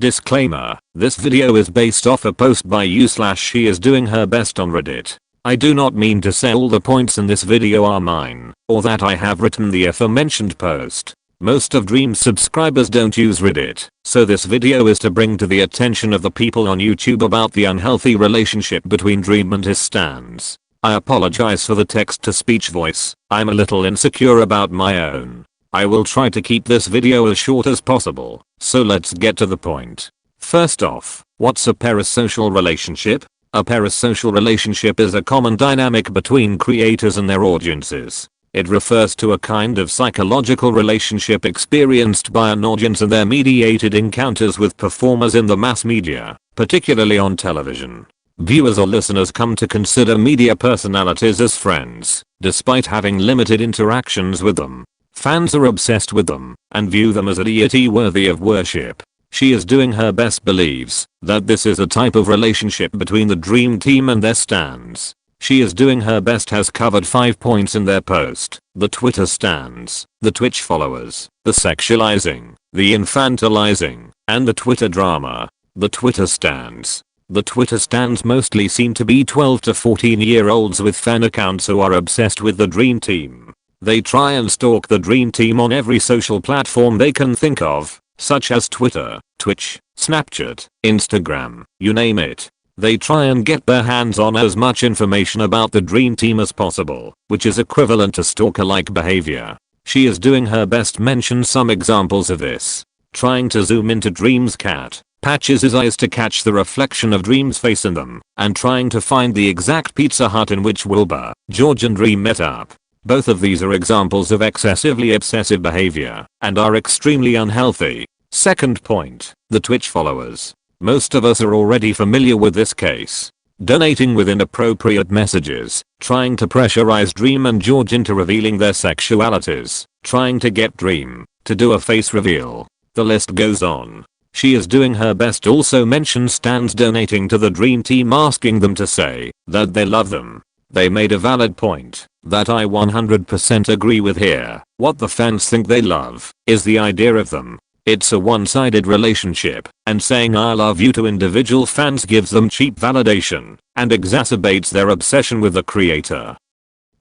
Disclaimer, this video is based off a post by you/sheisdoingherbest on Reddit. I do not mean to say all the points in this video are mine, or that I have written the aforementioned post. Most of Dream's subscribers don't use Reddit, so this video is to bring to the attention of the people on YouTube about the unhealthy relationship between Dream and his stans. I apologize for the text-to-speech voice, I'm a little insecure about my own. I will try to keep this video as short as possible, so let's get to the point. First off, what's a parasocial relationship? A parasocial relationship is a common dynamic between creators and their audiences. It refers to a kind of psychological relationship experienced by an audience and their mediated encounters with performers in the mass media, particularly on television. Viewers or listeners come to consider media personalities as friends, despite having limited interactions with them. Fans are obsessed with them and view them as a deity worthy of worship. She is Doing Her Best believes that this is a type of relationship between the Dream Team and their stans. She is Doing Her Best has covered 5 points in their post: the Twitter stans, the Twitch followers, the sexualizing, the infantilizing, and the Twitter drama. The Twitter stans. The Twitter stans mostly seem to be 12 to 14-year-olds with fan accounts who are obsessed with the Dream Team. They try and stalk the Dream Team on every social platform they can think of, such as Twitter, Twitch, Snapchat, Instagram, you name it. They try and get their hands on as much information about the Dream Team as possible, which is equivalent to stalker-like behavior. She is Doing Her Best mentions some examples of this. Trying to zoom into Dream's cat, patches his eyes to catch the reflection of Dream's face in them, and trying to find the exact Pizza Hut in which Wilbur, George and Dream met up. Both of these are examples of excessively obsessive behavior, and are extremely unhealthy. Second point, the Twitch followers. Most of us are already familiar with this case. Donating with inappropriate messages, trying to pressurize Dream and George into revealing their sexualities, trying to get Dream to do a face reveal. The list goes on. She is Doing Her Best also mentions stans donating to the Dream Team asking them to say that they love them. They made a valid point that I 100% agree with here. What the fans think they love is the idea of them. It's a one-sided relationship, and saying I love you to individual fans gives them cheap validation and exacerbates their obsession with the creator.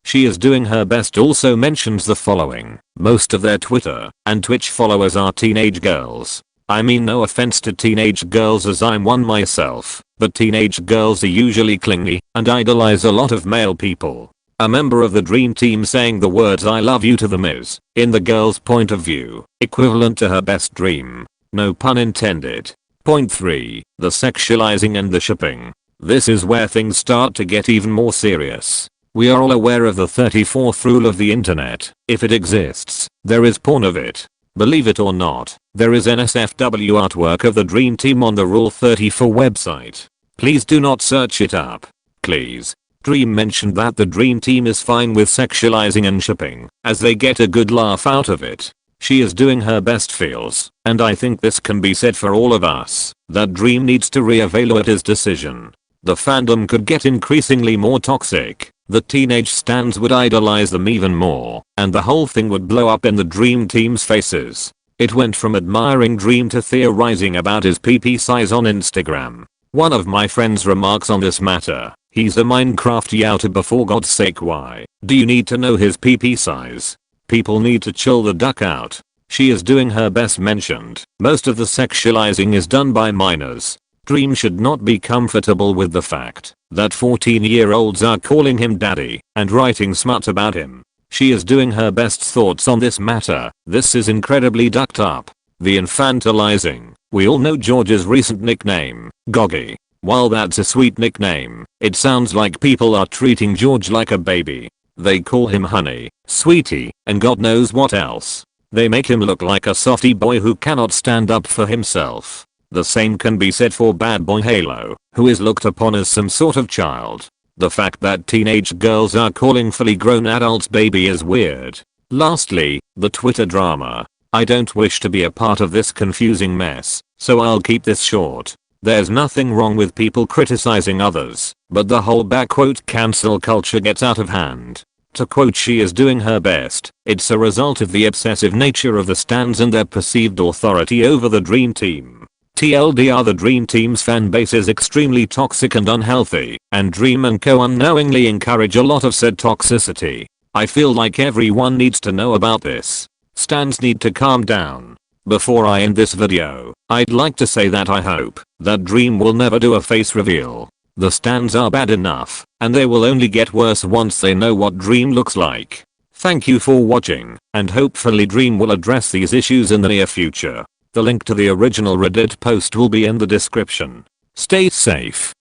She is Doing Her Best also mentions the following: most of their Twitter and Twitch followers are teenage girls. I mean, no offense to teenage girls as I'm one myself, but teenage girls are usually clingy and idolize a lot of male people. A member of the Dream Team saying the words I love you to them is, in the girl's point of view, equivalent to her best dream. No pun intended. Point 3. The sexualizing and the shipping. This is where things start to get even more serious. We are all aware of the 34th rule of the internet. If it exists, there is porn of it. Believe it or not, there is NSFW artwork of the Dream Team on the Rule 34 website. Please do not search it up. Please. Dream mentioned that the Dream Team is fine with sexualizing and shipping, as they get a good laugh out of it. She is Doing Her Best feels, and I think this can be said for all of us, that Dream needs to reevaluate his decision. The fandom could get increasingly more toxic. The teenage stans would idolize them even more, and the whole thing would blow up in the Dream Team's faces. It went from admiring Dream to theorizing about his PP size on Instagram. One of my friends remarks on this matter: he's a Minecraft YouTuber, for God's sake, why do you need to know his PP size? People need to chill the duck out. She is Doing Her Best mentioned most of the sexualizing is done by minors. Dream should not be comfortable with the fact that 14-year-olds are calling him daddy and writing smut about him. She is Doing Her Best thoughts on this matter: this is incredibly ducked up. The infantilizing. We all know George's recent nickname, Goggy. While that's a sweet nickname, it sounds like people are treating George like a baby. They call him honey, sweetie, and God knows what else. They make him look like a softy boy who cannot stand up for himself. The same can be said for bad boy Halo, who is looked upon as some sort of child. The fact that teenage girls are calling fully grown adults baby is weird. Lastly, the Twitter drama. I don't wish to be a part of this confusing mess, so I'll keep this short. There's nothing wrong with people criticizing others, but the whole cancel culture gets out of hand. To quote She is Doing Her Best, it's a result of the obsessive nature of the stans and their perceived authority over the Dream Team. TLDR, the Dream Team's fanbase is extremely toxic and unhealthy, and Dream and Co unknowingly encourage a lot of said toxicity. I feel like everyone needs to know about this. Stans need to calm down. Before I end this video, I'd like to say that I hope that Dream will never do a face reveal. The stans are bad enough, and they will only get worse once they know what Dream looks like. Thank you for watching, and hopefully Dream will address these issues in the near future. The link to the original Reddit post will be in the description. Stay safe.